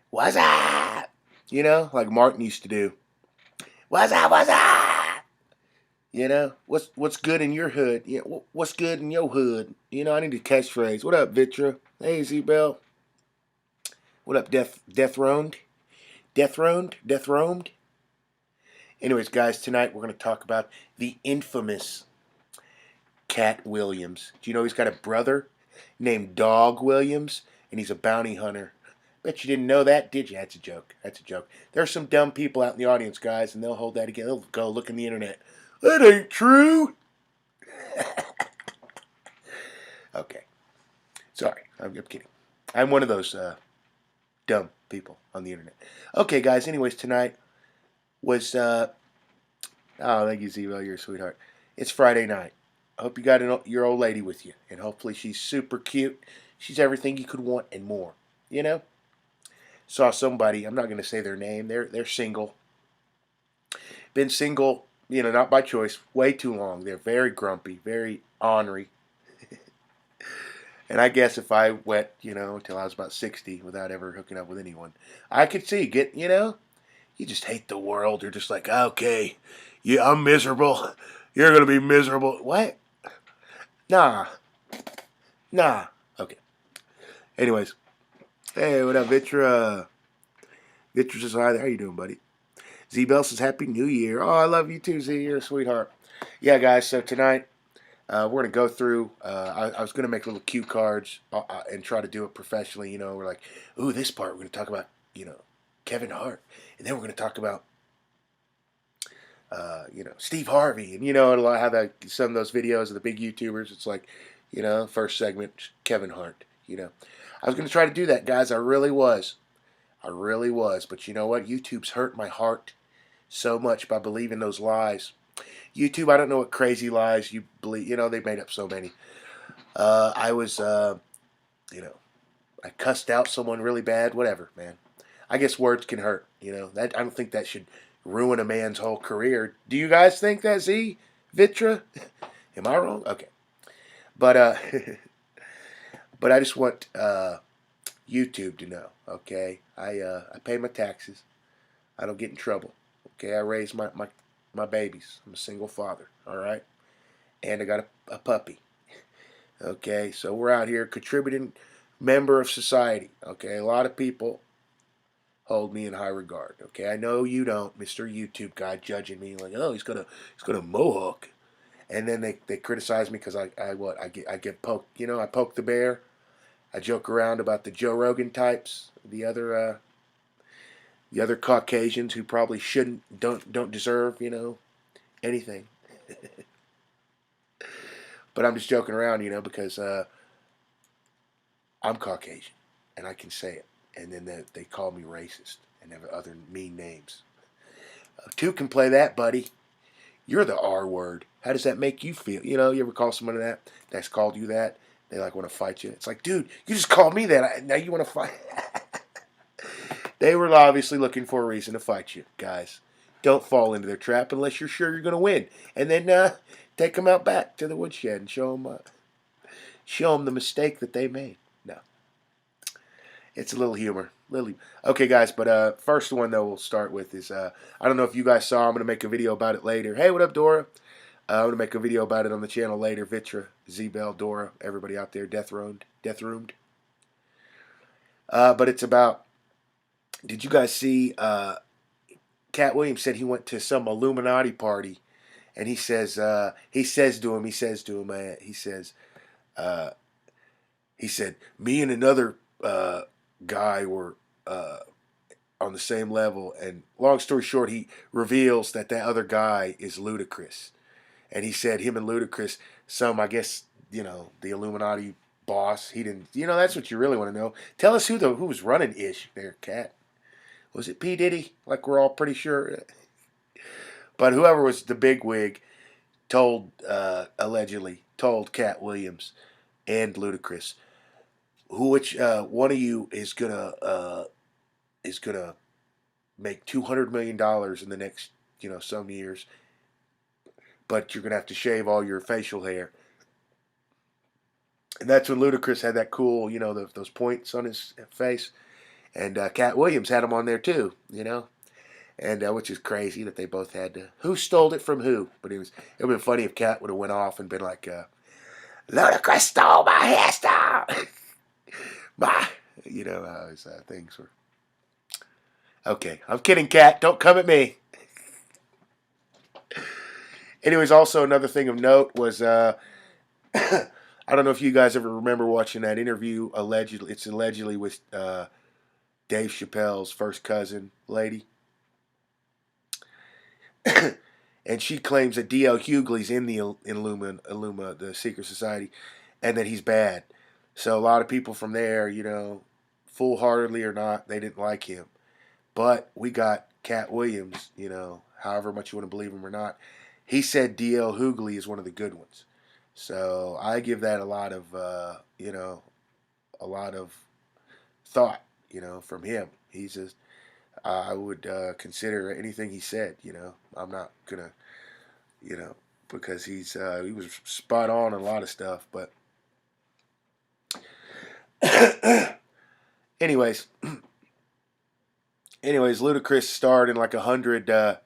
What's up? You know, like Martin used to do. What's up? What's up? You know, what's good in your hood? Yeah, what's good in your hood? You know, I need a catchphrase. What up, Vitra? Hey, Z-Bell. What up, Deathroned? Deathroned? Anyways, guys, tonight we're going to talk about the infamous Katt Williams. Do you know he's got a brother named Dog Williams, and he's a bounty hunter? Bet you didn't know that, did you? That's a joke. That's a joke. There's some dumb people out in the audience, guys, and they'll hold that again. They'll go look in the internet. That ain't true. Okay. Sorry. I'm kidding. I'm one of those dumb people on the internet. Okay, guys. Anyways, tonight was... oh, thank you, Zero. You're a sweetheart. It's Friday night. I hope you got your old lady with you, and hopefully she's super cute. She's everything you could want and more. You know? Saw somebody, I'm not going to say their name, they're single. Been single, you know, not by choice, way too long. They're very grumpy, very ornery. And I guess if I went, you know, till I was about 60 without ever hooking up with anyone, I could see, you know, you just hate the world. You're just like, okay, yeah, I'm miserable. You're going to be miserable. What? Nah. Okay. Anyways. Hey, what up, Vitra? Vitra says hi there. How you doing, buddy? Z-Bell says Happy New Year. Oh, I love you too, Z. You're a sweetheart. Yeah, guys, so tonight we're going to go through, I was going to make little cue cards and try to do it professionally. You know, we're like, ooh, this part we're going to talk about, you know, Kevin Hart. And then we're going to talk about, you know, Steve Harvey. And, you know, I have some of those videos of the big YouTubers. It's like, you know, first segment, Kevin Hart, you know. I was going to try to do that, guys. I really was. But you know what? YouTube's hurt my heart so much by believing those lies. YouTube, I don't know what crazy lies you believe. They made up so many. I was, I cussed out someone really bad. Whatever, man. I guess words can hurt. That I don't think that should ruin a man's whole career. Do you guys think that, Z? Vitra? Am I wrong? Okay. But but I just want YouTube to know. Okay, I pay my taxes. I don't get in trouble. Okay, I raise my babies. I'm a single father. All right, and I got a puppy. Okay, so we're out here contributing member of society. Okay, a lot of people hold me in high regard. Okay, I know you don't, Mr. YouTube guy, judging me like, oh, he's got a mohawk, and then they criticize me because I get poked. I poke the bear. I joke around about the Joe Rogan types, the other Caucasians who probably don't deserve anything. But I'm just joking around, because I'm Caucasian and I can say it, and then they call me racist and have other mean names. Two can play that, buddy. You're the R word. How does that make you feel? You ever call someone that's called you that? They want to fight you. It's like, dude, you just called me that. Now you want to fight? They were obviously looking for a reason to fight you, guys. Don't fall into their trap unless you're sure you're going to win. And then take them out back to the woodshed and show them the mistake that they made. No, it's a little humor. Okay, guys, but first one, though, we'll start with is, I don't know if you guys saw, I'm going to make a video about it later. Hey, what up, Dora? I'm going to make a video about it on the channel later. Vitra, Z-Bell, Dora, everybody out there, death roomed. But it's about, did you guys see, Katt Williams said he went to some Illuminati party, and he says to him, he said, me and another guy were on the same level, and long story short, he reveals that other guy is Ludacris. And he said him and Ludacris, I guess, the Illuminati boss. He didn't, that's what you really want to know. Tell us who was running Ish there, Cat. Was it P. Diddy? Like we're all pretty sure. But whoever was the big wig allegedly told Katt Williams and Ludacris, which one of you is gonna make $200 million in the next some years, but you're gonna have to shave all your facial hair. And that's when Ludacris had that cool, those points on his face, and Katt Williams had them on there too, and which is crazy that they both had to. Who stole it from who? But it would have been funny if Katt would have went off and been like, Ludacris stole my hairstyle. My, how his things were. Okay, I'm kidding, Katt. Don't come at me. Anyways, also another thing of note was, I don't know if you guys ever remember watching that interview. It's allegedly with Dave Chappelle's first cousin lady. And she claims that D.L. Hughley's in Illuma, the secret society, and that he's bad. So a lot of people from there, full-heartedly or not, they didn't like him. But we got Katt Williams, however much you want to believe him or not. He said D.L. Hughley is one of the good ones. So I give that a lot of thought, from him. He's just, I would consider anything he said, I'm not gonna, because he was spot on a lot of stuff. But anyways, Ludacris starred in like 100 of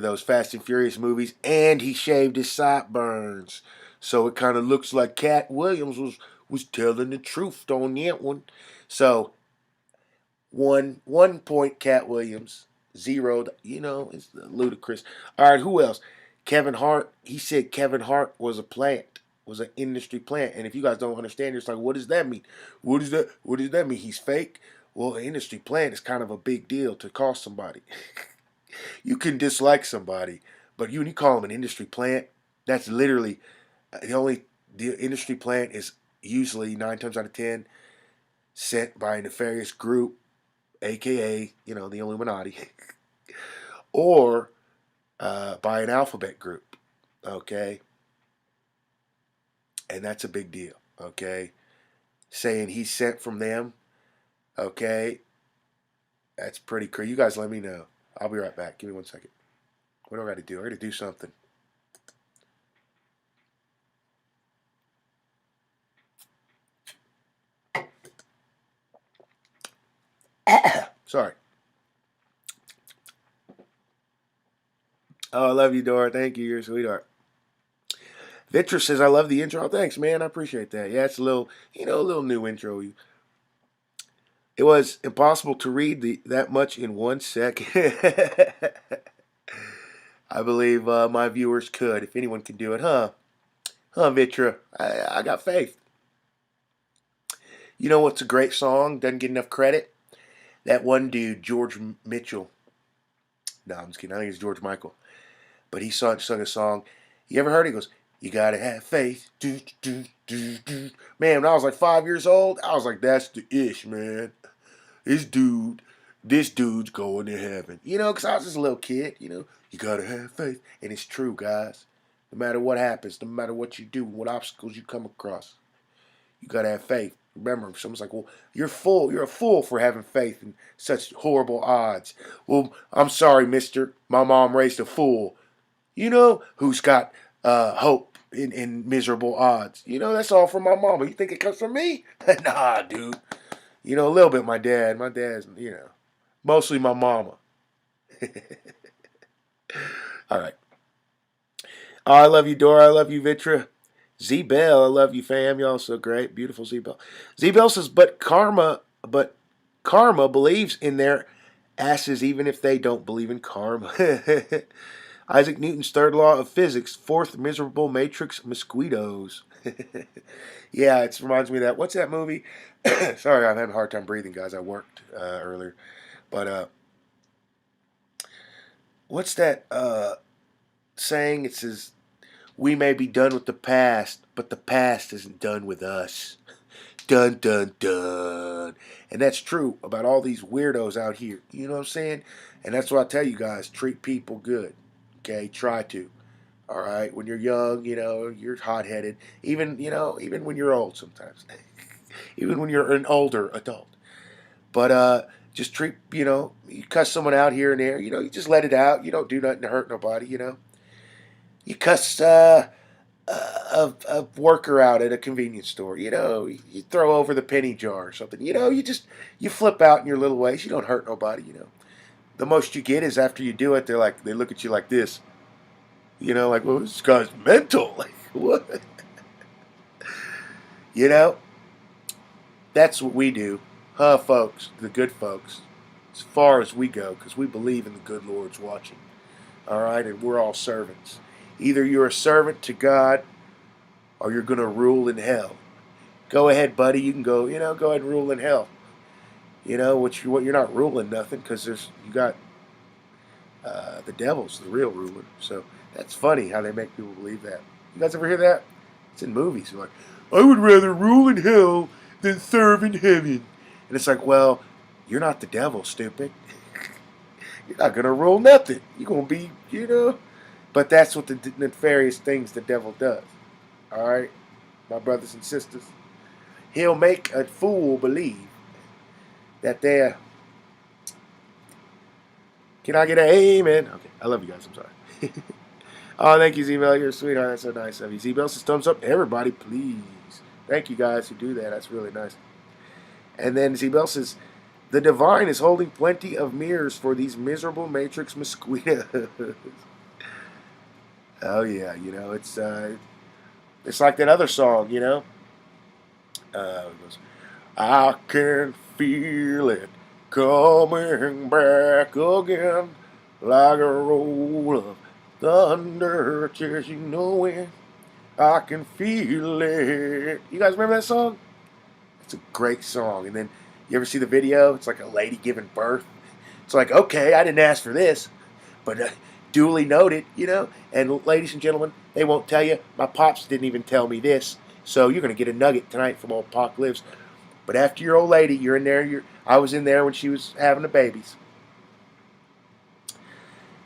those Fast and Furious movies, and he shaved his sideburns, so it kind of looks like Katt Williams was telling the truth on that one. So 1 point Katt Williams, 0. It's Ludacris. All right, who else? Kevin Hart. He said Kevin Hart was an industry plant. And if you guys don't understand, you're just like, what does that mean? What does that mean? He's fake? Well, an industry plant is kind of a big deal to call somebody. You can dislike somebody, but when you call them an industry plant, that's literally the industry plant is usually 9 times out of 10 sent by a nefarious group, aka the Illuminati, or by an alphabet group, okay? And that's a big deal, okay? Saying he's sent from them, okay? That's pretty crazy. You guys let me know. I'll be right back. Give me 1 second. What do I got to do? I got to do something. Sorry. Oh, I love you, Dora. Thank you. You're a sweetheart. Vitra says, I love the intro. Thanks, man. I appreciate that. Yeah, it's a little, a little new intro. It was impossible to read that much in 1 second. I believe my viewers could, if anyone can do it, huh? Huh, Vitra? I got faith. You know what's a great song? Doesn't get enough credit? That one dude, George Mitchell. No, I'm just kidding. I think it's George Michael. But he sung a song. You ever heard it? He goes, you gotta have faith. Do, do, do, do. Man, when I was like 5 years old, I was like, that's the ish, man. This dude's going to heaven. Because I was just a little kid, you gotta have faith. And it's true, guys. No matter what happens, no matter what you do, what obstacles you come across, you gotta have faith. Remember, someone's like, well, you're a fool for having faith in such horrible odds. Well, I'm sorry, mister. My mom raised a fool. Who's got hope in miserable odds. That's all from my mama. You think it comes from me? Nah, dude. A little bit my dad. My dad's, mostly my mama. All right. Oh, I love you, Dora. I love you, Vitra. Z-Bell, I love you, fam. Y'all so great. Beautiful Z-Bell. Z-Bell says, but karma believes in their asses even if they don't believe in karma. Isaac Newton's third law of physics, fourth miserable matrix mosquitoes. Yeah, it reminds me of that. What's that movie? Sorry, I'm having a hard time breathing, guys. I worked earlier. But what's that saying? It says, we may be done with the past, but the past isn't done with us. Dun, dun, dun. And that's true about all these weirdos out here. You know what I'm saying? And that's what I tell you guys. Treat people good. Okay? Try to. All right? When you're young, you're hot-headed. Even when you're old sometimes. Even when you're an older adult. But just treat, you cuss someone out here and there. You just let it out. You don't do nothing to hurt nobody, You cuss a worker out at a convenience store. You throw over the penny jar or something. You flip out in your little ways. You don't hurt nobody. The most you get is after you do it, they look at you like this. Like, well, this guy's mental. Like, what? That's what we do, huh, folks? The good folks, as far as we go, because we believe in the good Lord's watching. All right, and we're all servants. Either you're a servant to God or you're going to rule in hell. Go ahead, buddy. You can go ahead and rule in hell. What you're not ruling nothing because you got the devil's the real ruler. So that's funny how they make people believe that. You guys ever hear that? It's in movies. They're like, I would rather rule in hell than serve in heaven. And it's like, well, you're not the devil, stupid. You're not going to rule nothing. You're going to be, But that's what the nefarious things the devil does. All right, my brothers and sisters. He'll make a fool believe that they're... Can I get an amen? Okay, I love you guys. I'm sorry. Oh, thank you, Z-Bell. You're a sweetheart. That's so nice of you. Z-Bell says, thumbs up. Everybody, please. Thank you, guys, who do that. That's really nice. And then Z-Bell says, the divine is holding plenty of mirrors for these miserable matrix mosquitoes. Oh, yeah. It's like that other song, it goes, I can feel it coming back again like a roll of thunder, just it. I can feel it. You guys remember that song? It's a great song. And then you ever see the video? It's like a lady giving birth. It's like, okay, I didn't ask for this, but duly noted, And ladies and gentlemen, they won't tell you. My pops didn't even tell me this. So you're going to get a nugget tonight from old PacLives. But after your old lady, you're in there. I was in there when she was having the babies.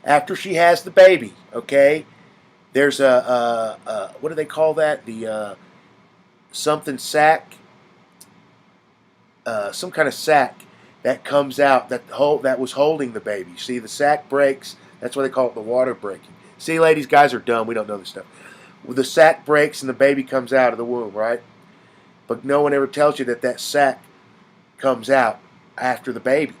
after she has the baby, okay, there's a what do they call that? The something sac, some kind of sac that comes out that was holding the baby. See, the sac breaks. That's why they call it the water breaking. See, ladies, guys are dumb. We don't know this stuff. Well, the sac breaks and the baby comes out of the womb, right? But no one ever tells you that that sac comes out after the baby.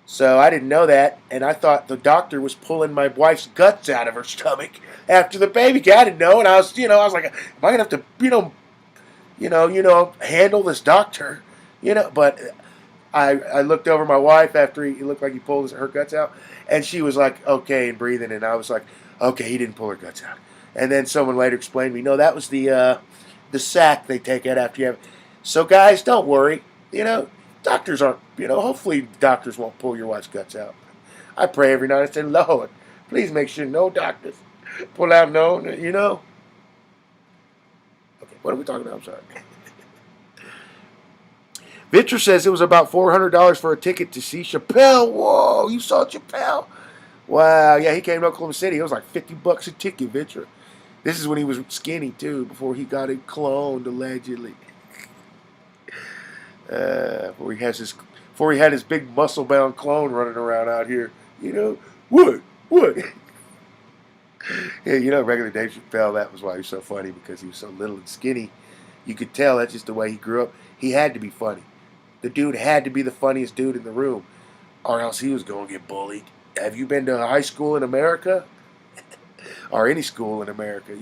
So I didn't know that, and I thought the doctor was pulling my wife's guts out of her stomach after the baby. I didn't know, and I was like, am I gonna have to, handle this doctor, But I looked over my wife after he looked like he pulled her guts out, and she was like, okay, and breathing, and I was like, okay, he didn't pull her guts out. And then someone later explained to me, no, that was the sac they take out after you have. So guys, don't worry, doctors aren't, hopefully doctors won't pull your wife's guts out. I pray every night. I say, Lord, please make sure no doctors pull out no. Okay, what are we talking about? I'm sorry. Victor says it was about $400 for a ticket to see Chappelle. Whoa, you saw Chappelle? Wow, yeah, he came to Oklahoma City. It was like $50 a ticket, Victor. This is when he was skinny too, before he got it cloned allegedly. Before he had his big muscle-bound clone running around out here. What? Yeah, regular Dave Chappelle, that was why he was so funny, because he was so little and skinny. You could tell that's just the way he grew up. He had to be funny. The dude had to be the funniest dude in the room, or else he was going to get bullied. Have you been to a high school in America? Or any school in America,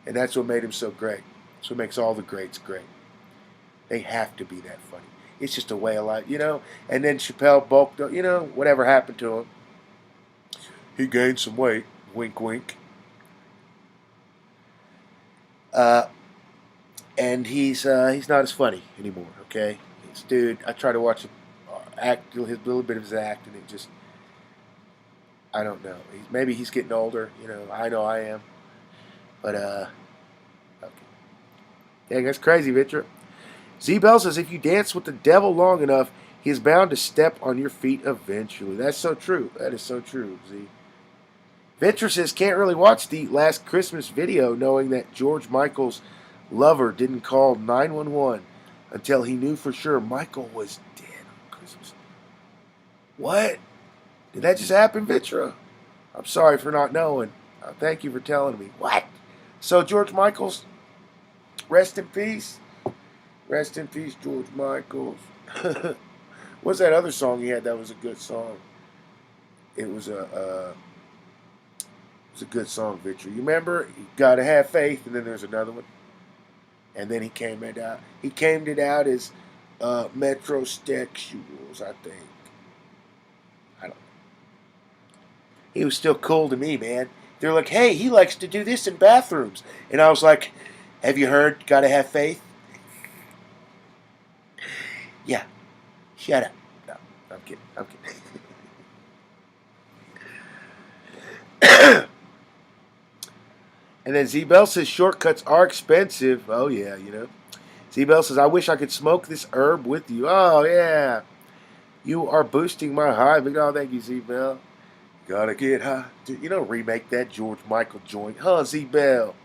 And that's what made him so great. That's what makes all the greats great. They have to be that funny. It's just a way of life, And then Chappelle bulked up, whatever happened to him. He gained some weight. Wink, wink. And he's not as funny anymore, okay? Dude, I try to watch him act, his little bit of his act, and it just, I don't know. Maybe he's getting older, I know I am. But, okay. Yeah, that's crazy, Victor. Z-Bell says, if you dance with the devil long enough, he is bound to step on your feet eventually. That's so true. That is so true, Z. Victor says, can't really watch the Last Christmas video knowing that George Michael's lover didn't call 911 until he knew for sure Michael was dead on Christmas. What? Did that just happen, Vitra? I'm sorry for not knowing. Thank you for telling me. What? So George Michael's, rest in peace. Rest in peace, George Michaels. What's that other song he had that was a good song? It was a good song, Victor. You remember? You gotta have faith, and then there's another one. And then he came it out. He came it out as metrosexuals, I think. I don't know. He was still cool to me, man. They're like, hey, he likes to do this in bathrooms. And I was like, have you heard Gotta Have Faith? Yeah. Shut up. No, I'm kidding. And then Z-Bell says shortcuts are expensive. Oh, yeah, Z-Bell says, I wish I could smoke this herb with you. Oh, yeah. You are boosting my high. Oh, thank you, Z-Bell. Gotta get high. Remake that George Michael joint. Huh, Z-Bell?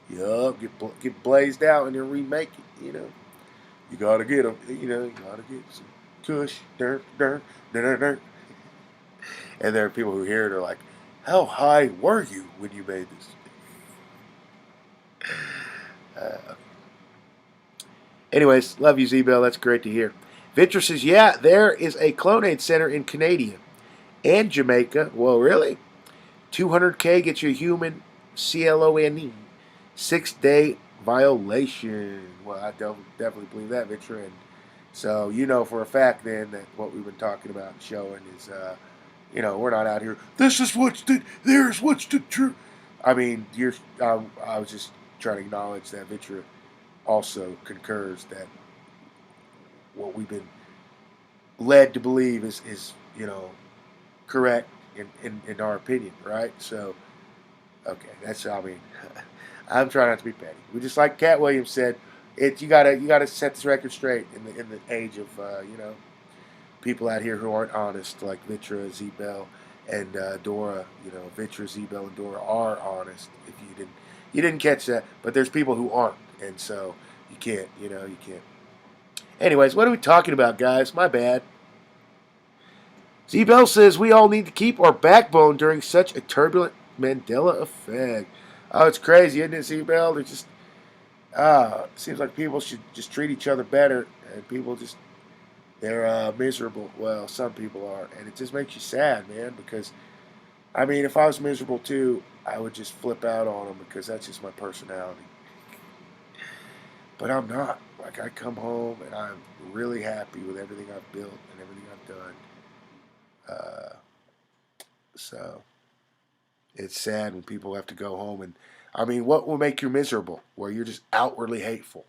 Yup, get blazed out and then remake it, You gotta get them, you gotta get some kush. And there are people who hear it are like, how high were you when you made this? Anyways, love you, Z-Bell. That's great to hear. Victor says, yeah, there is a Clonade Center in Canada and Jamaica. Well, really? $200K gets you a human CLONE. 6-day violation. Well, I definitely believe that, Victor. And so for a fact then that what we've been talking about and showing is, we're not out here. There's what's the truth. I mean, I was just trying to acknowledge that Victor also concurs that what we've been led to believe is correct in our opinion, right? So, okay, I'm trying not to be petty. We just like Katt Williams said, you gotta set this record straight in the age of people out here who aren't honest, like Vitra, Z-Bell, And Dora, Vitra, Zebel, and Dora are honest. If you didn't catch that, but there's people who aren't, and so you can't, you can't. Anyways, what are we talking about, guys? My bad. Zebel says we all need to keep our backbone during such a turbulent Mandela effect. Oh, it's crazy, isn't it, Zebel? They're just it seems like people should just treat each other better, and people just they're miserable. Well, some people are, and it just makes you sad, man. Because I mean, if I was miserable too, I would just flip out on them because that's just my personality. But I'm not. Like I come home and I'm really happy with everything I've built and everything I've done. Uh, so it's sad when people have to go home and I mean, what will make you miserable? Where you're just outwardly hateful.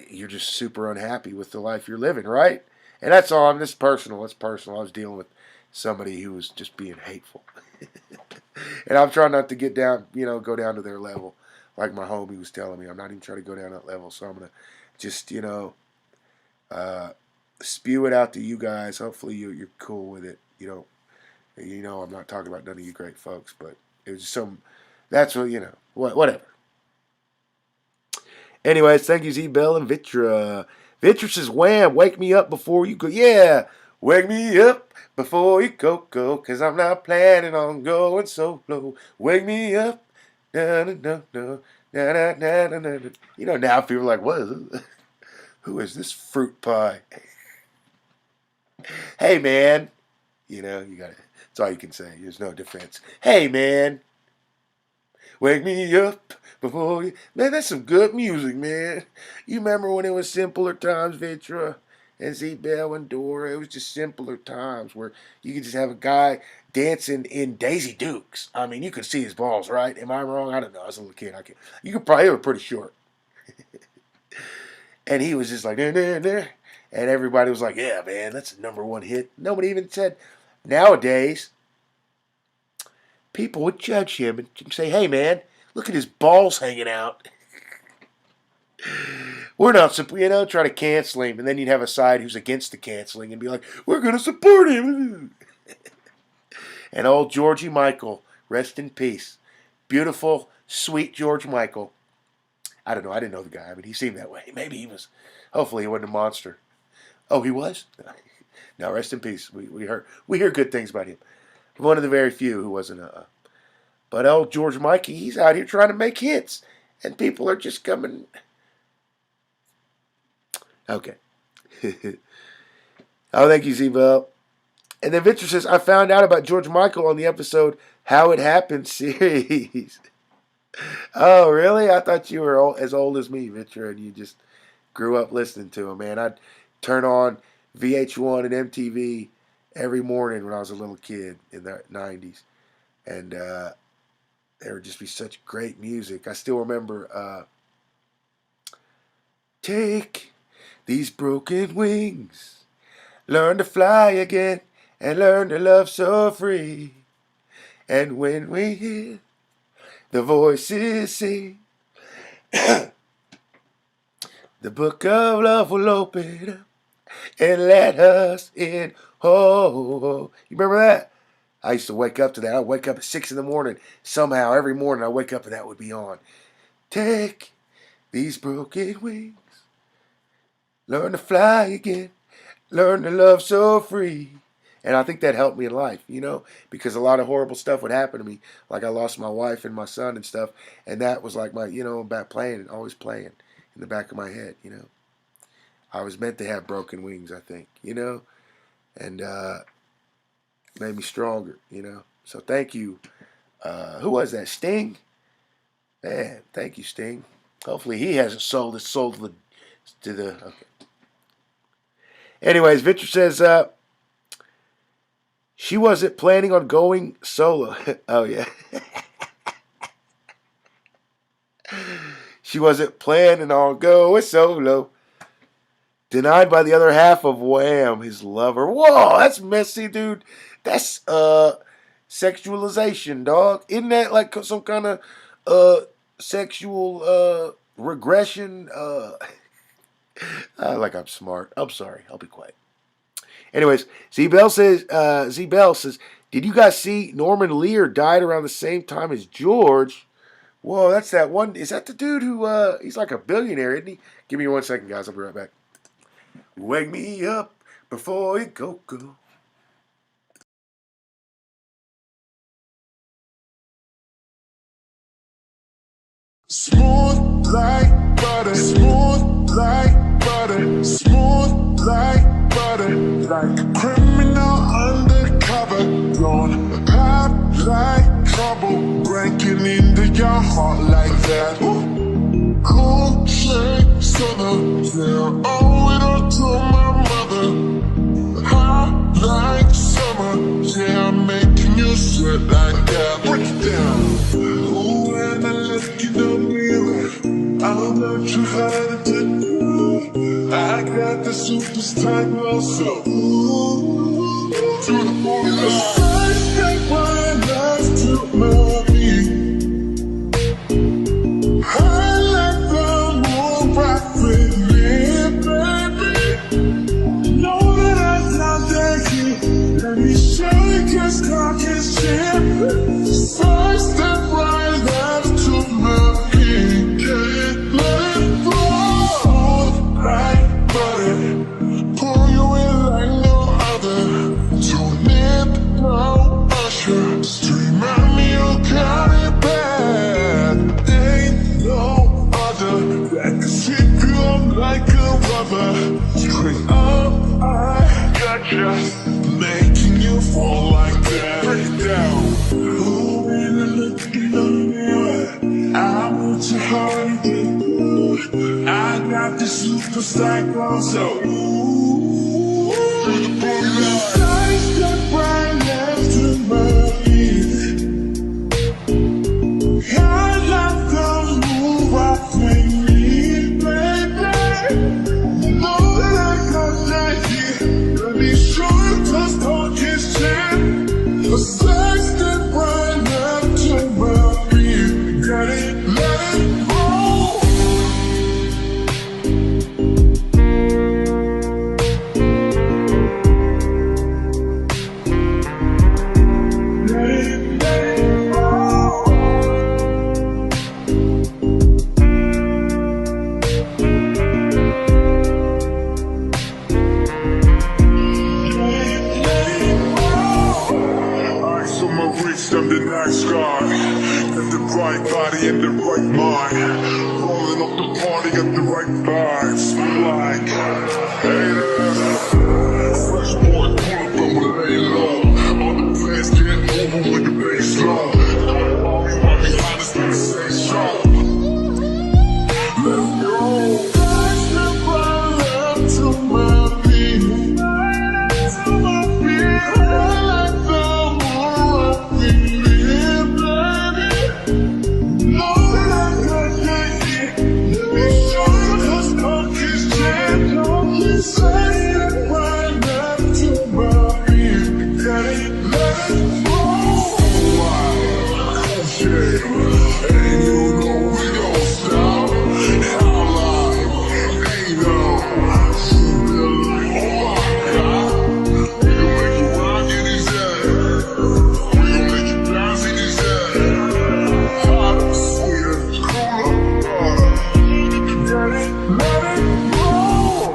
You're just super unhappy with the life you're living, right? And that's all. I'm just personal. It's personal. I was dealing with somebody who was just being hateful, and I'm trying not to get down, go down to their level. Like my homie was telling me, I'm not even trying to go down that level. So I'm gonna just, uh, spew it out to you guys. Hopefully you're cool with it. I'm not talking about none of you great folks, but it was just some. That's whatever. Anyways, thank you, Z Bell and Vitra. Vitra says, "Wham! Wake me up before you go." Yeah, wake me up before you go, 'cause I'm not planning on going solo. Wake me up, na na na na na na na na na. Now people are like, "What is this? Who is this fruit pie?" Hey, man. You got it. That's all you can say. There's no defense. Hey, man. Wake me up before you. Man, that's some good music, man. You remember when it was simpler times, Vitra and Z-Bell and Dora? It was just simpler times where you could just have a guy dancing in Daisy Dukes. I mean, you could see his balls, right? Am I wrong? I don't know. I was a little kid. You could probably, they were pretty short. And he was just like, nah, nah, nah. And everybody was like, yeah, man, that's a number one hit. Nobody even said, nowadays, people would judge him and say, hey, man, look at his balls hanging out. We're not, try to cancel him. And then you'd have a side who's against the canceling and be like, we're going to support him. And old Georgie Michael, rest in peace. Beautiful, sweet George Michael. I don't know. I didn't know the guy. I mean, he seemed that way. Maybe he was. Hopefully, he wasn't a monster. Oh, he was? No, rest in peace. We hear good things about him. One of the very few who wasn't a. But old George Mikey, he's out here trying to make hits, and people are just coming. Okay. Oh, thank you, Z-Bell. And then Victor says, I found out about George Michael on the episode How It Happened series. Oh, really? I thought you were as old as me, Victor, and you just grew up listening to him, man. I'd turn on VH1 and MTV every morning when I was a little kid in the 90s. And there would just be such great music. I still remember, take these broken wings, learn to fly again, and learn to love so free. And when we hear the voices sing, the book of love will open up and let us in. Oh, you remember that? I used to wake up to that. I'd wake up at 6 in the morning. Somehow, every morning, I'd wake up and that would be on. Take these broken wings, learn to fly again, learn to love so free. And I think that helped me in life, because a lot of horrible stuff would happen to me. Like I lost my wife and my son and stuff. And that was like my, back playing, always playing in the back of my head. I was meant to have broken wings, I think, and made me stronger. So thank you. Who was that? Sting? Man, thank you, Sting. Hopefully he hasn't sold his soul to the okay. Anyways, Victor says, she wasn't planning on going solo. Oh, yeah. She wasn't planning on going solo. Denied by the other half of Wham, his lover. Whoa, that's messy, dude. That's sexualization, dog. Isn't that like some kind of sexual regression? Like I'm smart. I'm sorry. I'll be quiet. Anyways, Z Bell says, did you guys see Norman Lear died around the same time as George? Whoa, that's that one. Is that the dude who, he's like a billionaire, isn't he? Give me 1 second, guys. I'll be right back. Wake me up before you go. Smooth like butter, smooth like butter, smooth like butter, like a criminal undercover, blown pop like trouble, breaking into your heart like that. Cool shade southern, yeah, owe it all to my mother. Hot like summer, yeah, I'm making you sweat like that. Break it down. Ooh, and I look in the mirror, I'm not too hard to do. I got the superstar glow, so ooh, to the moon. The first step right next to my feet. I like the moon rock with me, baby. Know that I'm not that kid. Let me show you just talk his chip. First step right next to my feet. Can't let it go. Right butter. Pull you in like no other. Tune in, no usher. Stream at me, you got it bad. Ain't no other that can sweep you up like a rubber. Straight up, I gotcha. Making you fall like that. Break it down. Ooh, when I look in the mirror, I want your heart to get good. I got the superstar glow, so ooh, to the boogie. Side step right next to my feet. I like the move rock with me, baby. You know that I got that here. Let me show you just talk his chin. A side step right next to my feet. Got it, let it roll. Let it roll. Eyes on my wrist, I'm the nice guy. Got the right body and the right mind. Rolling up the party, got the right vibes. Like, hey there. Fresh boy, pull up and we lay low. All the plans get over with the bass low. All we want me honest, let me say so. Let's go. First step right up to my feet. To my feet. I like the more I feel it, baby. Know that I got that here. Let me show you just talk his jam. Talk his step right up to my feet. Got it, let it roll. Okay. And you know we don't stop. How long? Ain't no. Feel like, oh my God. We gon' make you rock in his head. We gon' make you dance in his head. Hot, sweet, cool, got it, let it roll.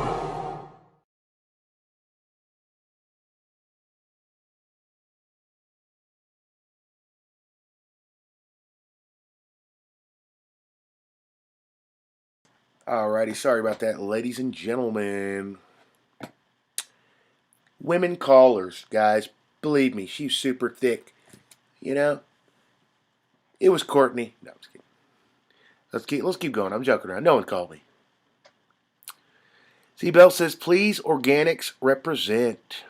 Alrighty, sorry about that, ladies and gentlemen. Women callers, guys. Believe me, she's super thick. You know, it was Courtney. No, I'm just kidding. Let's keep going. I'm joking around. No one called me. Z Bell says, please organics represent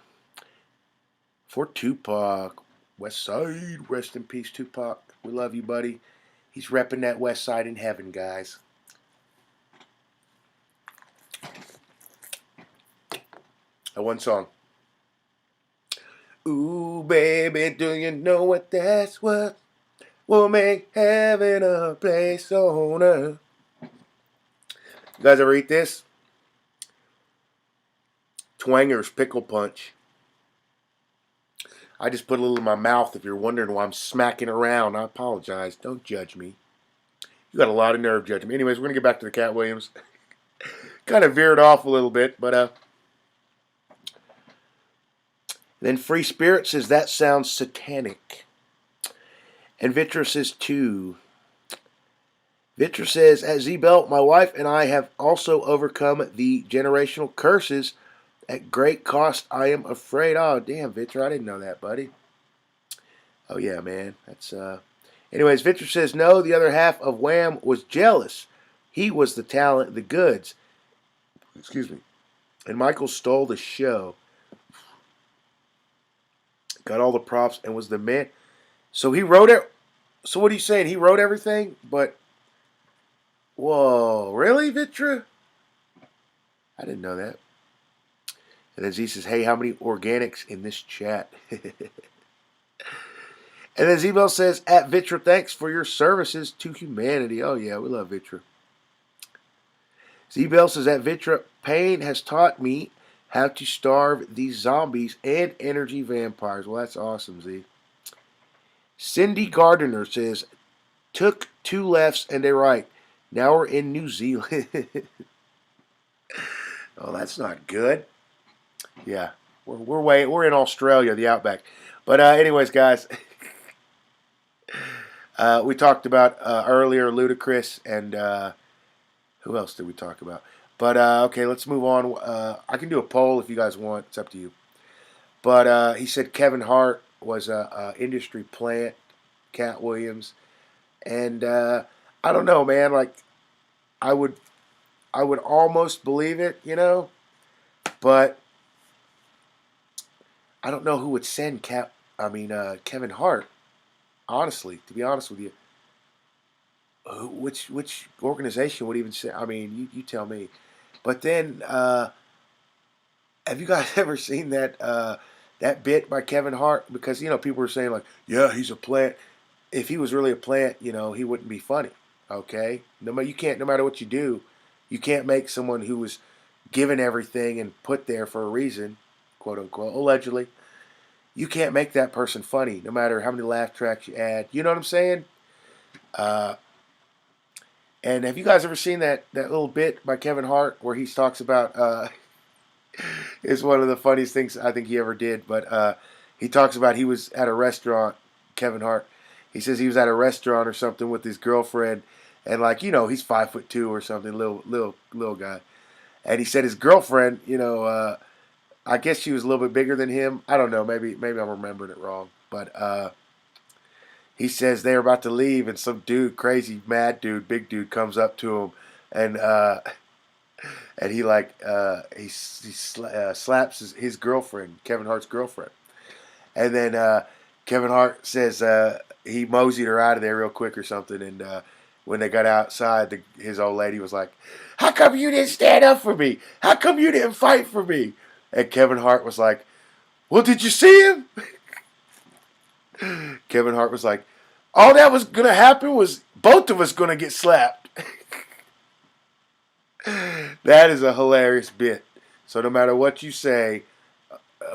for Tupac. West Side, rest in peace, Tupac. We love you, buddy. He's repping that West Side in heaven, guys. That one song. Ooh, baby, do you know what that's worth? We'll make heaven a place on earth. You guys ever eat this? Twanger's Pickle Punch. I just put a little in my mouth. If you're wondering why I'm smacking around, I apologize. Don't judge me. You got a lot of nerve judging me. Anyways, we're going to get back to the Katt Williams. Kind of veered off a little bit, but then Free Spirit says, that sounds satanic. And Vitra says, too. Vitra says, at Z-Belt, my wife and I have also overcome the generational curses at great cost. I am afraid. Oh, damn, Vitra, I didn't know that, buddy. Oh, yeah, man. That's, Anyways, Vitra says, no, the other half of Wham was jealous. He was the talent, the goods. Excuse me. And Michael stole the show. Got all the props and was the man. So he wrote it. So what are you saying? He wrote everything, but whoa, really, Vitra? I didn't know that. And then Z says, hey, how many organics in this chat? And then Z-Bell says, at Vitra, thanks for your services to humanity. Oh, yeah, we love Vitra. Z-Bell says, at Vitra, pain has taught me how to starve these zombies and energy vampires. Well, that's awesome, Z. Cindy Gardner says, took 2 lefts and a right. Now we're in New Zealand. Oh, that's not good. Yeah, we're in Australia, the outback. But anyways, guys, we talked about earlier Ludacris and who else did we talk about? But okay, let's move on. I can do a poll if you guys want. It's up to you. But he said Kevin Hart was a industry plant, Katt Williams, and I don't know, man. Like I would almost believe it, but I don't know who would send Kevin Hart. Honestly, to be honest with you, which organization would even say? I mean, you tell me. But then, have you guys ever seen that bit by Kevin Hart? Because people were saying like, yeah, he's a plant. If he was really a plant, he wouldn't be funny. Okay, no matter what you do, you can't make someone who was given everything and put there for a reason, quote unquote, allegedly. You can't make that person funny, no matter how many laugh tracks you add. You know what I'm saying? And have you guys ever seen that little bit by Kevin Hart where he talks about? It's one of the funniest things I think he ever did. But he talks about he was at a restaurant. Kevin Hart. He says he was at a restaurant or something with his girlfriend, and he's 5'2" or something, little guy. And he said his girlfriend, I guess she was a little bit bigger than him. I don't know. Maybe I'm remembering it wrong. But he says they're about to leave, and some dude, crazy mad dude, big dude, comes up to him, and he slaps his girlfriend, Kevin Hart's girlfriend, and then Kevin Hart says he moseyed her out of there real quick or something, and when they got outside, his old lady was like, "How come you didn't stand up for me? How come you didn't fight for me?" And Kevin Hart was like, "Well, did you see him?" Kevin Hart was like, "All that was going to happen was both of us going to get slapped." That is a hilarious bit. So no matter what you say,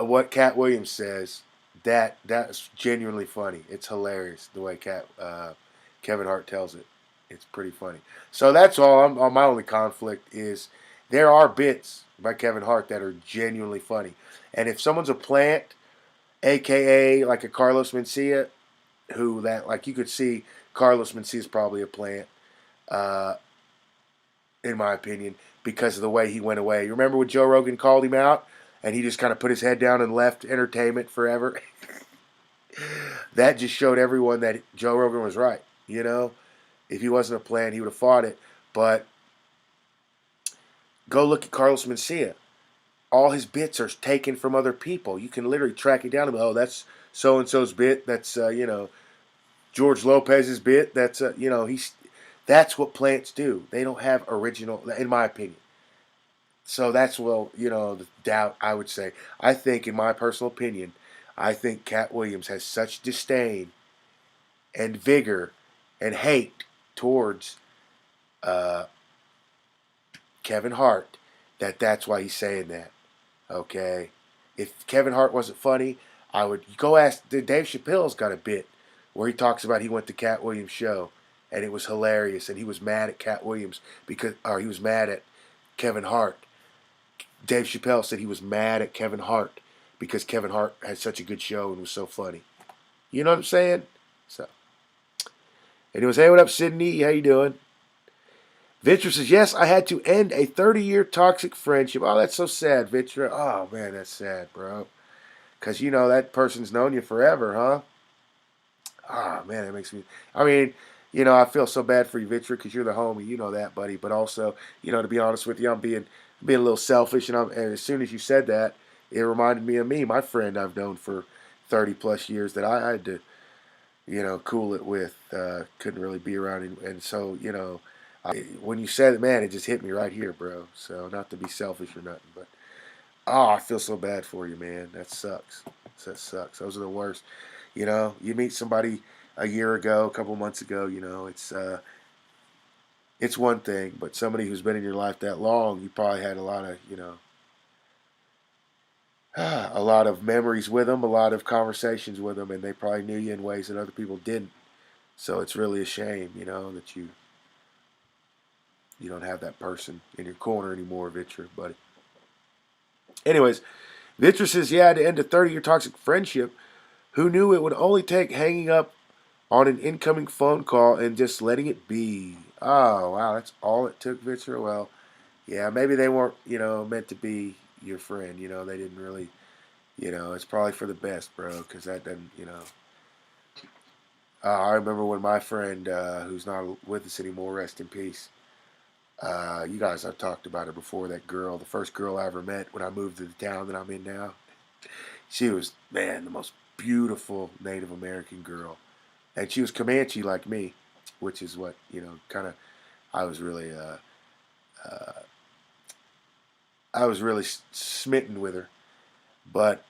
what Katt Williams says, that's genuinely funny. It's hilarious the way Kevin Hart tells it. It's pretty funny. So that's all. My only conflict is there are bits by Kevin Hart that are genuinely funny. And if someone's a plant, a.k.a. like a Carlos Mencia, you could see Carlos Mencia is probably a plant, in my opinion, because of the way he went away. You remember when Joe Rogan called him out and he just kind of put his head down and left entertainment forever? That just showed everyone that Joe Rogan was right. If he wasn't a plant, he would have fought it. But go look at Carlos Mencia. All his bits are taken from other people. You can literally track it down and go, oh, that's so-and-so's bit. That's, George Lopez's bit. That's, that's what plants do. They don't have original, in my opinion. So that's, the doubt, I would say. I think, in my personal opinion, I think Katt Williams has such disdain and vigor and hate towards Kevin Hart that's why he's saying that. Okay? If Kevin Hart wasn't funny, I would go ask. Dave Chappelle's got a bit where he talks about he went to Katt Williams' show and it was hilarious, and he was mad at Katt Williams or he was mad at Kevin Hart. Dave Chappelle said he was mad at Kevin Hart because Kevin Hart had such a good show and was so funny. You know what I'm saying? So, anyways, hey, what up, Sydney? How you doing? Vitra says, yes, I had to end a 30-year toxic friendship. Oh, that's so sad, Vitra. Oh, man, that's sad, bro. Because, that person's known you forever, huh? Ah, man, that makes me... I mean, I feel so bad for you, Vitra, because you're the homie. You know that, buddy. But also, to be honest with you, I'm being a little selfish. And as soon as you said that, it reminded me of me, my friend I've known for 30-plus years that I had to, cool it with. Couldn't really be around. And so, when you said it, man, it just hit me right here, bro. So, not to be selfish or nothing, but... Oh, I feel so bad for you, man. That sucks. That sucks. Those are the worst. You meet somebody a year ago, a couple months ago, it's one thing, but somebody who's been in your life that long, you probably had a lot of, a lot of memories with them, a lot of conversations with them, and they probably knew you in ways that other people didn't. So it's really a shame, that you don't have that person in your corner anymore, Vitra, buddy. Anyways, Vitra says, yeah, to end a 30-year toxic friendship, who knew it would only take hanging up on an incoming phone call and just letting it be? Oh, wow, that's all it took, Vitra? Well, yeah, maybe they weren't, meant to be your friend. They didn't really, it's probably for the best, bro, because that doesn't, I remember when my friend, who's not with us anymore, rest in peace, you guys, I've talked about her before, that girl, the first girl I ever met when I moved to the town that I'm in now. She was, man, the most beautiful Native American girl. And she was Comanche like me, which is what, kind of, I was really, smitten with her. But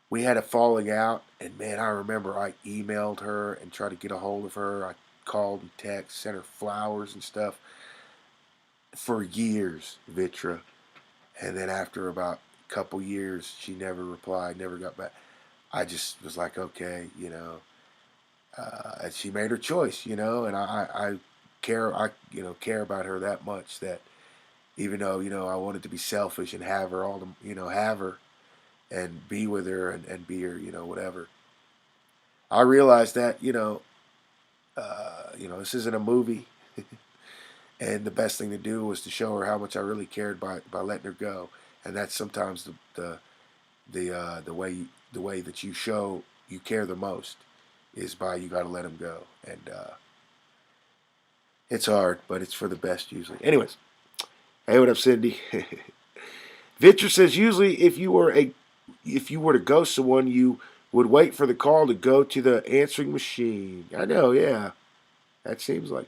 we had a falling out, and man, I remember I emailed her and tried to get a hold of her. I called and texted, sent her flowers and stuff for years, Vitra. And then after about a couple years, she never replied, never got back. I just was like, okay, and she made her choice, and I care about her that much that even though, I wanted to be selfish and have her have her and be with her and be her, whatever. I realized that, this isn't a movie. And the best thing to do was to show her how much I really cared by letting her go. And that's sometimes the way that you show you care the most is by you got to let them go. And it's hard, but it's for the best usually. Anyways, hey, what up, Cindy? Victor says usually if you were to ghost someone, you would wait for the call to go to the answering machine. I know, yeah. That seems like.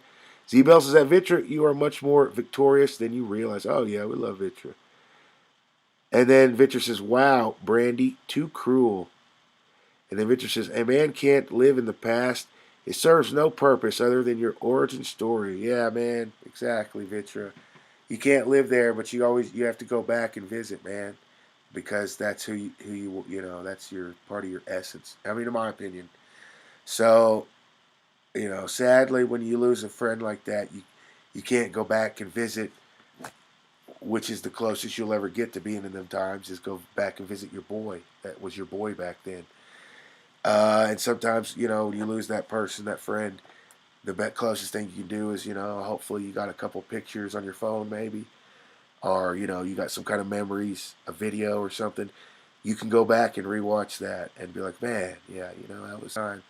Z-Bell says that Vitra, you are much more victorious than you realize. Oh, yeah, we love Vitra. And then Vitra says, wow, Brandy, too cruel. And then Vitra says, a man can't live in the past. It serves no purpose other than your origin story. Yeah, man, exactly, Vitra. You can't live there, but you have to go back and visit, man, because that's who you that's your part of your essence. I mean, in my opinion. So, sadly, when you lose a friend like that, you can't go back and visit, which is the closest you'll ever get to being in them times, is go back and visit your boy. That was your boy back then. And sometimes, you lose that person, that friend. The closest thing you can do is, hopefully you got a couple pictures on your phone maybe, or, you got some kind of memories, a video or something. You can go back and rewatch that and be like, man, yeah, that was time.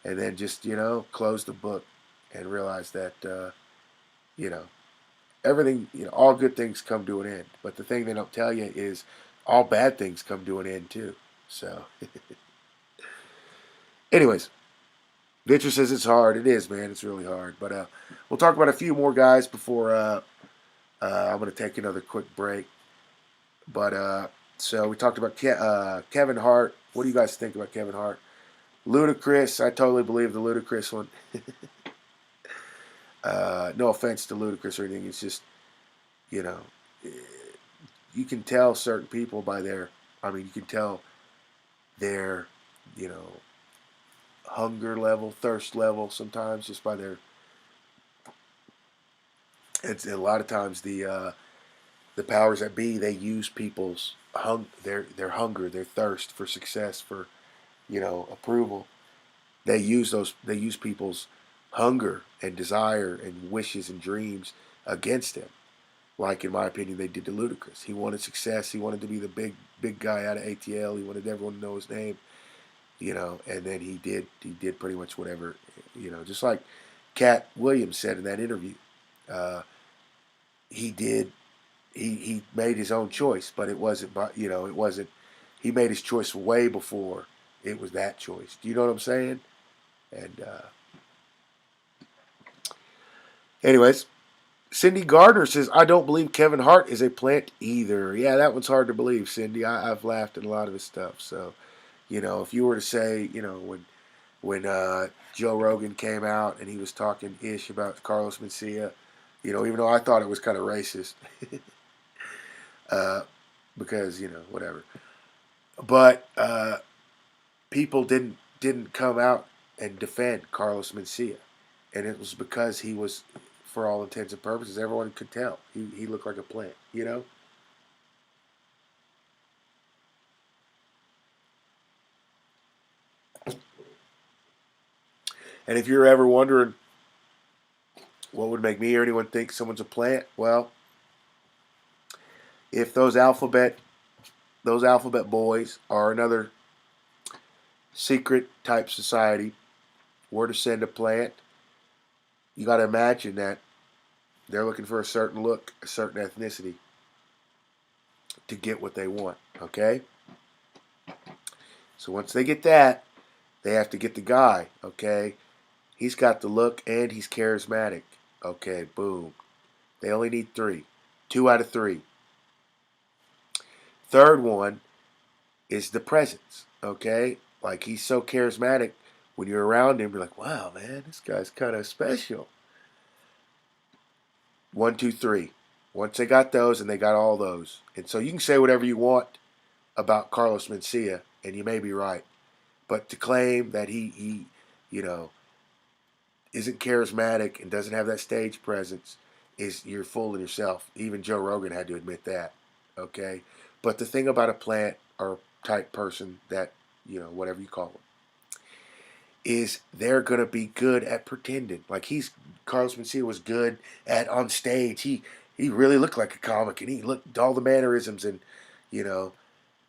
And then just, close the book and realize that, everything, all good things come to an end. But the thing they don't tell you is all bad things come to an end too. So, anyways, Victor says it's hard. It is, man. It's really hard. But we'll talk about a few more guys before I'm going to take another quick break. But so we talked about Kevin Hart. What do you guys think about Kevin Hart? Ludacris, I totally believe the Ludacris one. No offense to Ludacris or anything. It's just, you can tell certain people by their I mean, you can tell their, you know, hunger level, thirst level sometimes just by their. It's a lot of times the powers that be, they use people's their hunger, their thirst for success, for, you know, approval. They use people's hunger and desire and wishes and dreams against him. Like, in my opinion, they did to Ludacris. He wanted success. He wanted to be the big guy out of ATL. He wanted everyone to know his name, you know. And then he did pretty much whatever, you know. Just like Katt Williams said in that interview, uh, he did. He made his own choice, but it wasn't. You know, it wasn't. He made his choice way before it was that choice. Do you know what I'm saying? And anyways, Cindy Gardner says, I don't believe Kevin Hart is a plant either. Yeah, that one's hard to believe, Cindy. I've laughed at a lot of his stuff. So, you know, if you were to say, you know, when Joe Rogan came out and he was talking ish about Carlos Mencia, you know, even though I thought it was kind of racist, uh, because, you know, whatever. But people didn't come out and defend Carlos Mencia, and it was because he was, for all intents and purposes, everyone could tell he looked like a plant, you know. And if you're ever wondering what would make me or anyone think someone's a plant, well, if those alphabet boys are another secret type society were to send a plant, you got to imagine that they're looking for a certain look, a certain ethnicity to get what they want. Okay, so once they get that, they have to get the guy. Okay, he's got the look and he's charismatic. Okay, boom. They only need three, 2 out of 3. Third one is the presence. Okay, like he's so charismatic. When you're around him, you're like, wow, man, this guy's kind of special. 1, 2, 3. Once they got those, and they got all those, and so you can say whatever you want about Carlos Mencia, and you may be right, but to claim that he you know, isn't charismatic and doesn't have that stage presence is you're fooling yourself. Even Joe Rogan had to admit that. Okay, but the thing about a plant or type person that, you know, whatever you call them, is they're gonna be good at pretending. Like Carlos Mencia was good at on stage. He really looked like a comic, and he looked all the mannerisms, and, you know,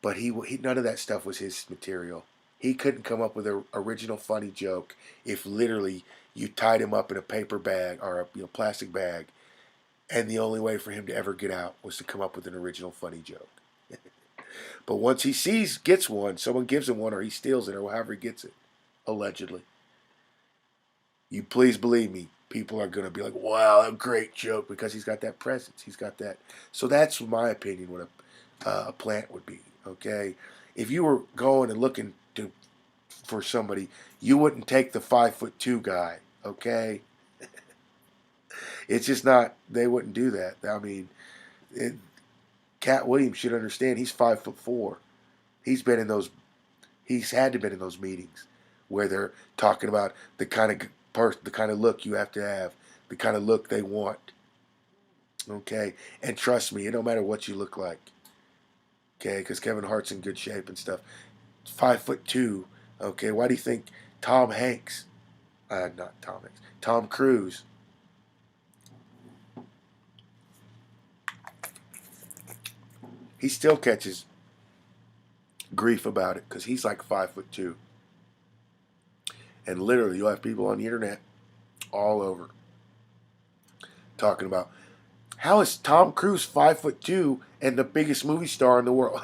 but he none of that stuff was his material. He couldn't come up with an original funny joke if literally you tied him up in a paper bag or a, you know, plastic bag, and the only way for him to ever get out was to come up with an original funny joke. But once he gets one, someone gives him one, or he steals it, or however he gets it, allegedly, you please believe me, people are going to be like, wow, a great joke, because he's got that presence. He's got that. So that's my opinion what a plant would be, okay? If you were going and looking for somebody, you wouldn't take the 5'2" guy, okay? It's just not, they wouldn't do that. I mean, Katt Williams should understand he's 5'4". He's been in those, he's had to been in those meetings where they're talking about the kind of look you have, the kind of look they want. Okay, and trust me, it don't matter what you look like. Okay, because Kevin Hart's in good shape and stuff. 5'2". Okay, why do you think Tom Hanks, not Tom Hanks, Tom Cruise, he still catches grief about it because he's like 5'2", and literally you'll have people on the internet all over talking about how is Tom Cruise 5'2" and the biggest movie star in the world.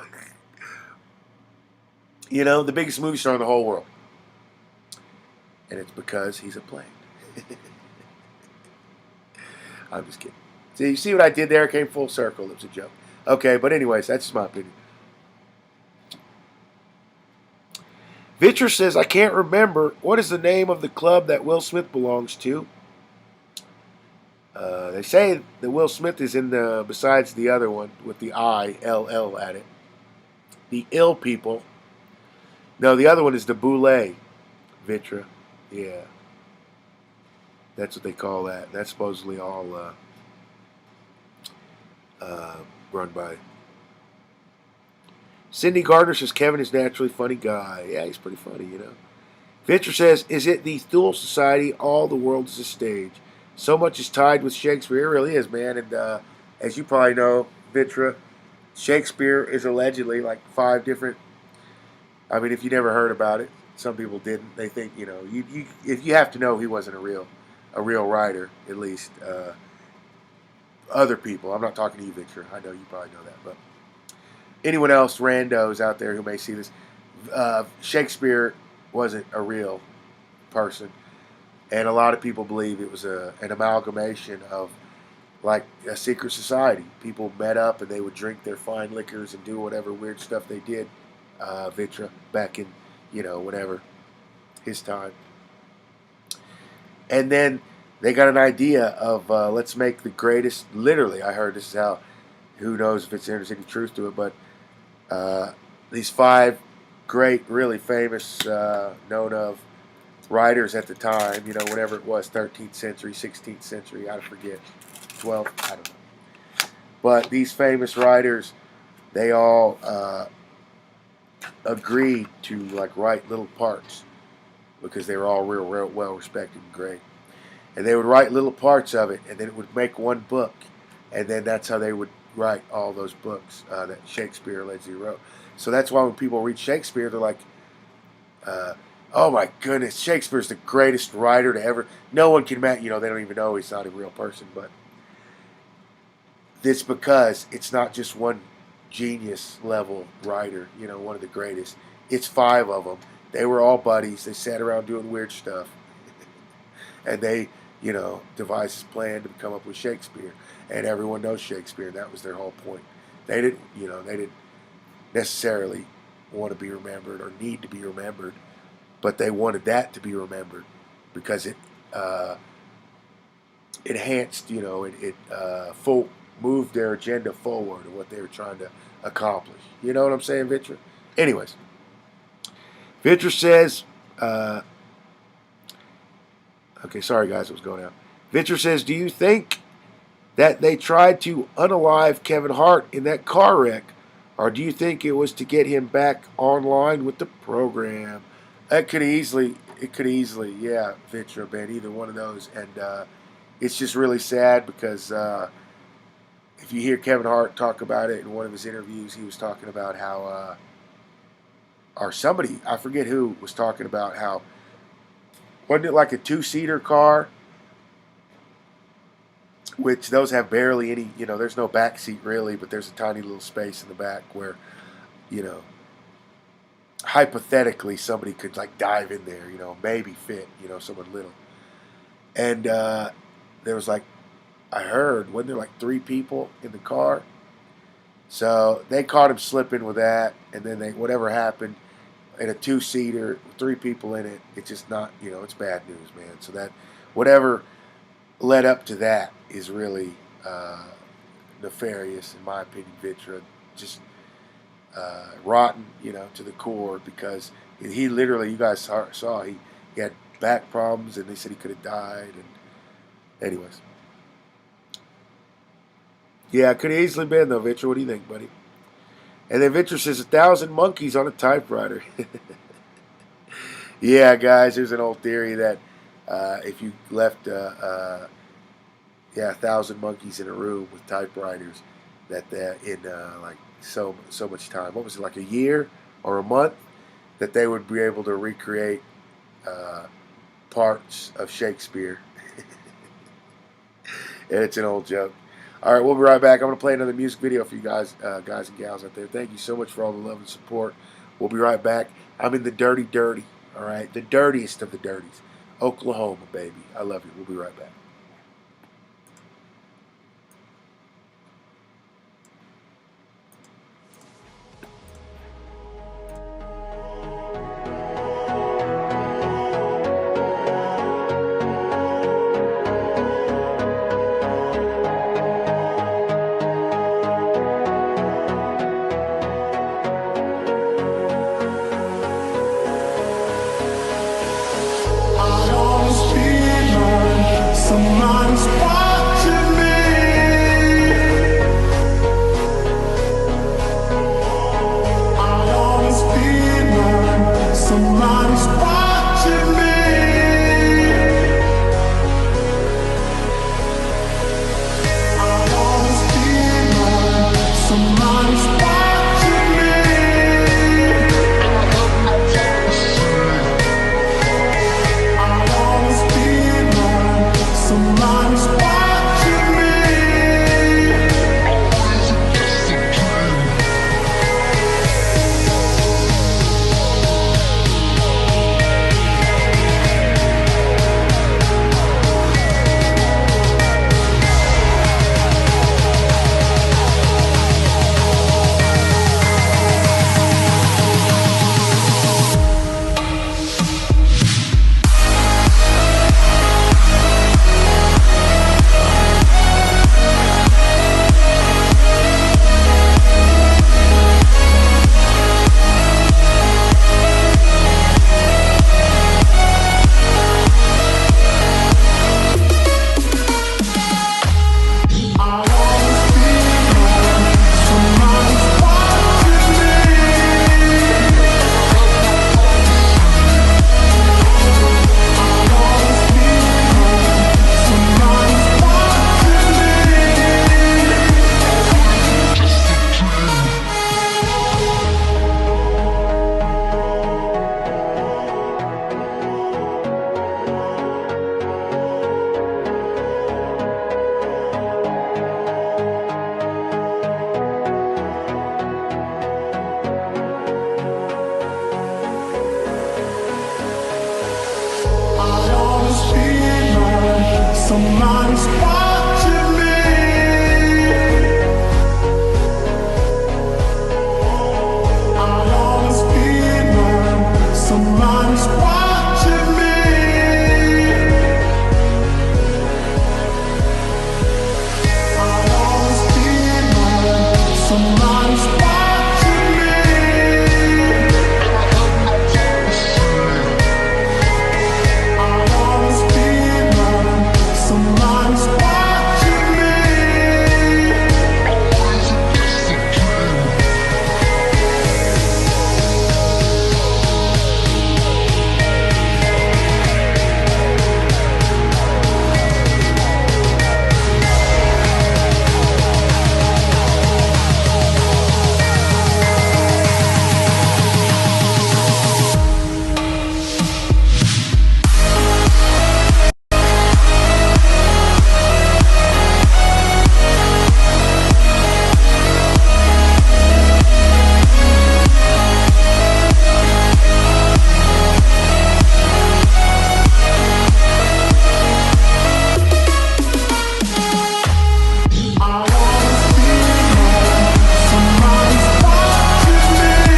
You know, the biggest movie star in the whole world. And it's because he's a plant. I'm just kidding. See, you see what I did there? It came full circle. It was a joke. Okay, but anyways, that's just my opinion. Vitcher says, I can't remember. What is the name of the club that Will Smith belongs to? They say that Will Smith is in the, besides the other one with the ILL at it. the ill people. No, the other one is the boule, Vitra. Yeah, that's what they call that. That's supposedly all run by. Cindy Gardner says Kevin is naturally funny guy. Yeah, he's pretty funny, you know. Vitra says, is it the Thule Society? All the world is a stage. So much is tied with Shakespeare. It really is, man. And as you probably know, Vitra, Shakespeare is allegedly like 5 different. I mean, if you never heard about it, some people didn't. They think, you know, if you have to know he wasn't a real writer, at least. Other people. I'm not talking to you, Vitra. I know you probably know that, but anyone else, randos out there who may see this, Shakespeare wasn't a real person, and a lot of people believe it was an amalgamation of like a secret society. People met up and they would drink their fine liquors and do whatever weird stuff they did, Vitra, back in, you know, whatever, his time. And then they got an idea of let's make the greatest, literally, I heard this is how, who knows if there's any truth to it, but these 5 great, really famous, known of writers at the time, you know, whatever it was, 13th century, 16th century, I forget, 12th, I don't know. But these famous writers, they all agreed to like write little parts because they were all real well respected and great. And they would write little parts of it, and then it would make one book. And then that's how they would write all those books that Shakespeare allegedly wrote. So that's why when people read Shakespeare, they're like, oh my goodness, Shakespeare's the greatest writer to ever. No one can match, you know, they don't even know he's not a real person. But it's because it's not just one genius level writer, you know, one of the greatest. It's 5 of them. They were all buddies. They sat around doing weird stuff. And they, you know, devised this plan to come up with Shakespeare. And everyone knows Shakespeare, and that was their whole point. They didn't, you know, they didn't necessarily want to be remembered or need to be remembered, but they wanted that to be remembered because it enhanced, you know, it moved their agenda forward and what they were trying to accomplish. You know what I'm saying, Vitra? Anyways, Vitra says, okay, sorry guys, it was going out. Vitra says, do you think that they tried to unalive Kevin Hart in that car wreck, or do you think it was to get him back online with the program? It could easily, yeah, Vitra, been either one of those, and it's just really sad because if you hear Kevin Hart talk about it in one of his interviews, he was talking about how, or somebody, I forget who, was talking about how, wasn't it like a 2-seater car? Which those have barely any, you know, there's no back seat really, but there's a tiny little space in the back where, you know, hypothetically somebody could like dive in there, you know, maybe fit, you know, someone little. And there was like, I heard, wasn't there like 3 people in the car? So they caught him slipping with that, and then they, whatever happened, in a 2-seater, 3 people in it, it's just not, you know, it's bad news, man. So that, whatever led up to that is really nefarious, in my opinion, Vitra. Just rotten, you know, to the core, because he literally, you guys saw, he had back problems, and they said he could have died. And anyways. Yeah, it could have easily been, though, Vitra. What do you think, buddy? And then Vitra says, 1,000 monkeys on a typewriter. Yeah, guys, there's an old theory that if you left 1,000 monkeys in a room with typewriters, that in like so much time, what was it, like a year or a month, that they would be able to recreate parts of Shakespeare. And it's an old joke. All right, we'll be right back. I'm going to play another music video for you guys and gals out there. Thank you so much for all the love and support. We'll be right back. I'm in the dirty, all right? The dirtiest of the dirties. Oklahoma, baby. I love you. We'll be right back. Somebody's watching me. I always feel like somebody's watching me. I always feel like somebody's watching me. I always feel like somebody's watching me. Somebody's watching me. I always feel like somebody's watching me. I always feel like somebody's watching me. I always feel like somebody's watching me.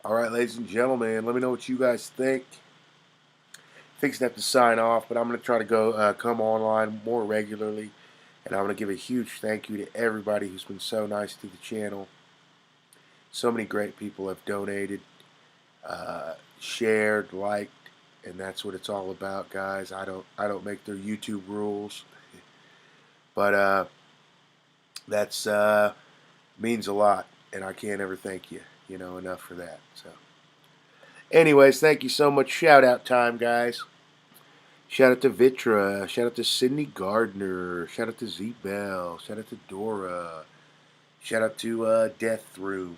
All right, ladies and gentlemen, let me know what you guys think. Fixing to have to sign off, but I'm going to try to go come online more regularly. And I'm going to give a huge thank you to everybody who's been so nice to the channel. So many great people have donated, shared, liked, and that's what it's all about, guys. I don't make their YouTube rules, but that's means a lot, and I can't ever thank you, enough for that. So, anyways, thank you so much. Shout out time, guys. Shout out to Vitra. Shout out to Sydney Gardner. Shout out to Z Bell. Shout out to Dora. Shout out to Death Room.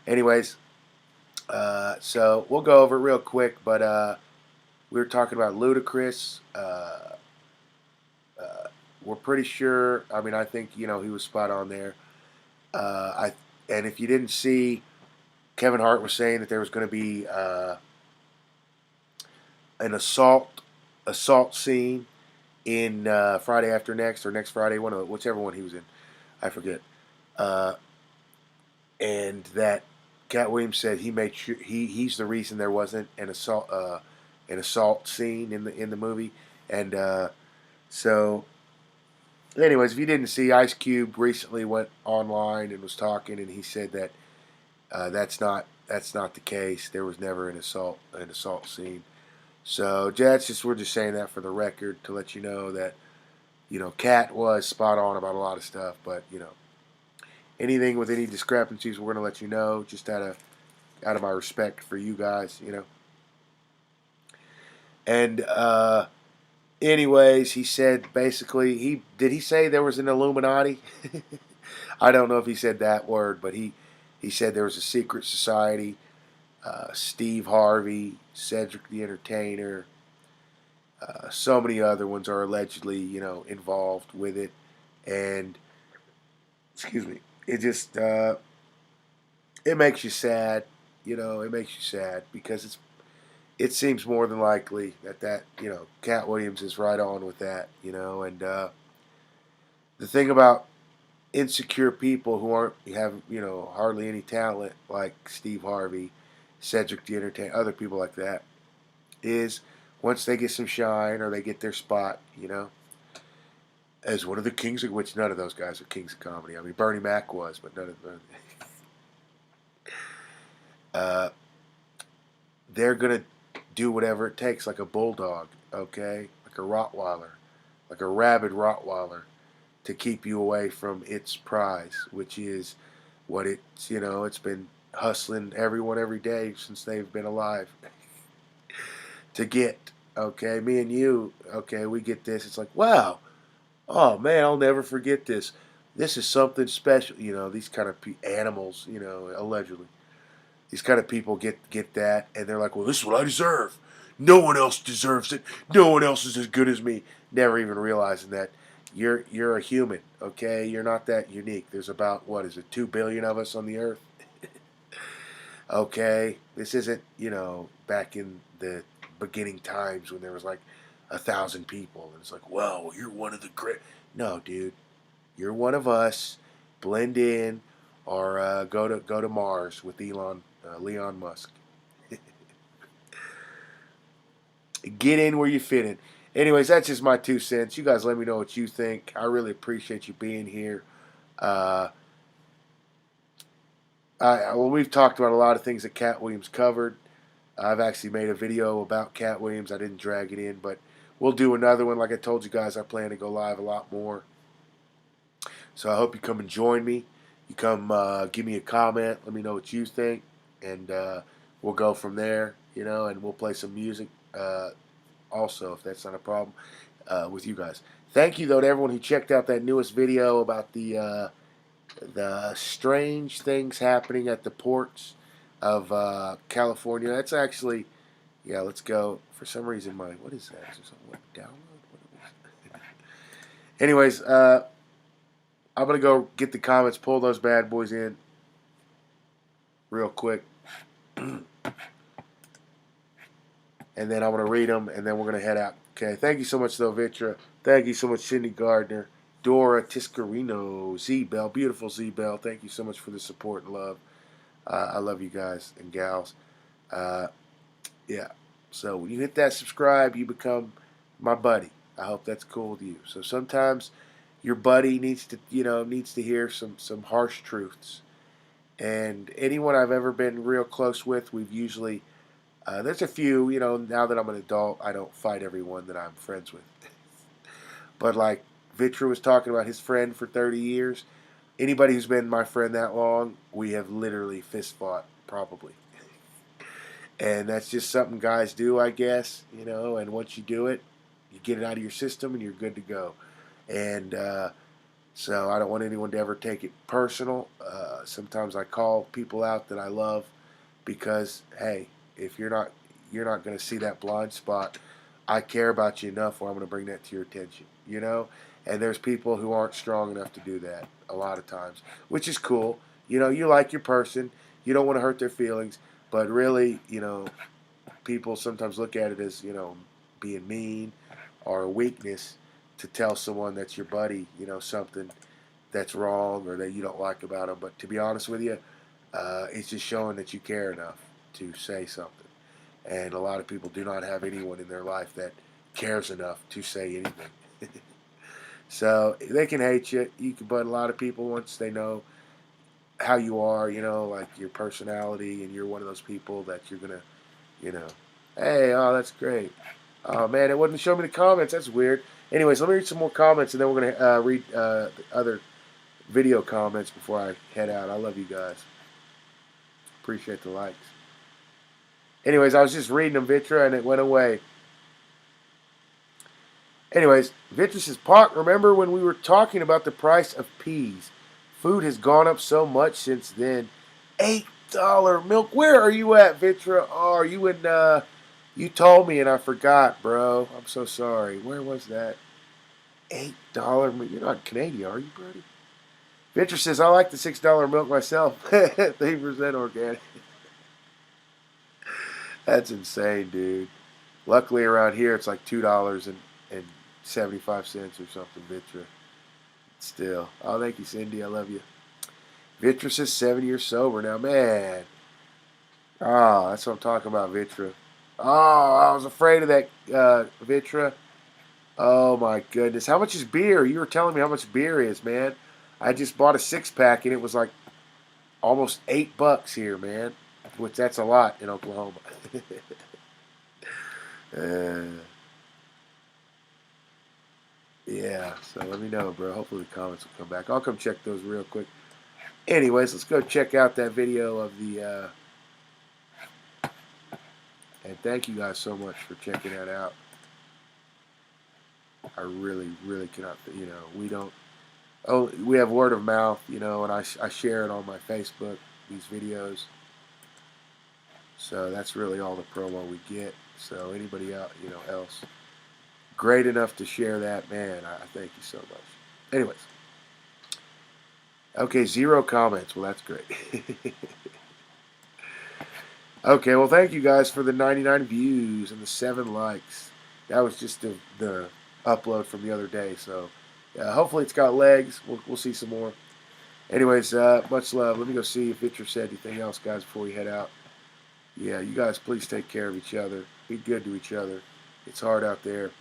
Anyways, so we'll go over it real quick, but we were talking about Ludacris. we're pretty sure. I mean, I think he was spot on there. And if you didn't see, Kevin Hart was saying that there was going to be an assault scene in Friday After Next or Next Friday, whichever one he was in, I forget. Uh, and that Katt Williams said he made sure he's the reason there wasn't an assault scene in the movie, and so. Anyways, if you didn't see, Ice Cube recently went online and was talking, and he said that that's not the case. There was never an assault scene. So we're just saying that for the record to let you know that Cat was spot on about a lot of stuff, but anything with any discrepancies, we're going to let you know just out of my respect for you guys. And anyways, he said basically he say there was an Illuminati? I don't know if he said that word, but he said there was a secret society. Steve Harvey, Cedric the Entertainer, so many other ones are allegedly involved with it, and excuse me, it just it makes you sad. It makes you sad because it seems more than likely that Katt Williams is right on with that. And the thing about insecure people who have hardly any talent like Steve Harvey, Cedric the Entertainer, other people like that, is once they get some shine or they get their spot, as one of the kings of which none of those guys are kings of comedy. I mean, Bernie Mac was, but none of them. uh, they're gonna do whatever it takes, like a bulldog, okay, like a Rottweiler, like a rabid Rottweiler, to keep you away from its prize, which is what it's been hustling everyone every day since they've been alive to get. Okay, me and you, okay, we get this. It's like, wow, oh man, I'll never forget this. This is something special. These kind of animals, allegedly. These kind of people get that, and they're like, well, this is what I deserve. No one else deserves it. No one else is as good as me. Never even realizing that you're a human, okay? You're not that unique. There's about, what is it, 2 billion of us on the earth? Okay? This isn't, back in the beginning times when there was like 1,000 people. And it's like, well, you're one of the great. No, dude. You're one of us. Blend in or go to Mars with Leon Musk. Get in where you fit in. Anyways, that's just my 2 cents. You guys let me know what you think. I really appreciate you being here. Uh, we've talked about a lot of things that Katt Williams covered. I've actually made a video about Katt Williams. I didn't drag it in, but we'll do another one. Like I told you guys, I plan to go live a lot more. So I hope you come and join me. You come give me a comment. Let me know what you think. And we'll go from there, and we'll play some music also, if that's not a problem, with you guys. Thank you, though, to everyone who checked out that newest video about the strange things happening at the ports of California. That's actually, yeah, let's go. For some reason, what is that? Is there something download? What is Anyways, I'm going to go get the comments, pull those bad boys in real quick. And then I'm going to read them, and then we're going to head out. Okay, thank you so much, though, Vitra. Thank you so much, Cindy Gardner, Dora Tiscarino, Z-Bell, beautiful Z-Bell. Thank you so much for the support and love. I love you guys and gals. Yeah, so when you hit that subscribe, you become my buddy. I hope that's cool with you. So sometimes your buddy needs to hear some harsh truths. And anyone I've ever been real close with, we've usually... there's a few, now that I'm an adult, I don't fight everyone that I'm friends with. But like Vitra was talking about his friend for 30 years, anybody who's been my friend that long, we have literally fist fought, probably. And that's just something guys do, I guess, and once you do it, you get it out of your system and you're good to go. And so I don't want anyone to ever take it personal. Sometimes I call people out that I love because, hey, if you're not going to see that blind spot, I care about you enough where I'm going to bring that to your attention. you know. And there's people who aren't strong enough to do that a lot of times, which is cool. You know, you like your person, you don't want to hurt their feelings, but really, you know, people sometimes look at it as, you know, being mean or a weakness to tell someone that's your buddy, you know, something that's wrong or that you don't like about them. But to be honest with you, it's just showing that you care enough to say something. And a lot of people do not have anyone in their life that cares enough to say anything. So they can hate you. But a lot of people, once they know how you are, you know, like your personality, and you're one of those people that you're gonna, you know, hey, oh, that's great. Oh man, it wouldn't show me the comments. That's weird. Anyways, let me read some more comments, and then we're gonna read the other video comments before I head out. I love you guys. Appreciate the likes. Anyways, I was just reading them, Vitra, and it went away. Anyways, Vitra says, Park, remember when we were talking about the price of peas? Food has gone up so much since then. $8 milk. Where are you at, Vitra? Oh, are you in, you told me and I forgot, bro. I'm so sorry. Where was that? $8 milk. You're not Canadian, are you, buddy? Vitra says, I like the $6 milk myself. 3% organic. That's insane, dude. Luckily around here it's like $2.75 or something, Vitra. Still. Oh, thank you, Cindy. I love you. Vitra says 7 years sober now. Man. Oh, that's what I'm talking about, Vitra. Oh, I was afraid of that, Vitra. Oh, my goodness. How much is beer? You were telling me how much beer is, man. I just bought a 6-pack, and it was like almost $8 here, man. Which, that's a lot in Oklahoma. Yeah, so let me know, bro. Hopefully the comments will come back. I'll come check those real quick. Anyways, let's go check out that video of the, and thank you guys so much for checking that out. I really, really cannot, you know, we don't, oh, we have word of mouth, you know, and I share it on my Facebook, these videos. So that's really all the promo we get. So anybody out, you know, else great enough to share that, man, I thank you so much. Anyways. Okay, 0 comments. Well, that's great. Okay, well, thank you guys for the 99 views and the 7 likes. That was just the upload from the other day. So hopefully it's got legs. We'll see some more. Anyways, much love. Let me go see if Victor said anything else, guys, before we head out. Yeah, you guys please take care of each other. Be good to each other. It's hard out there.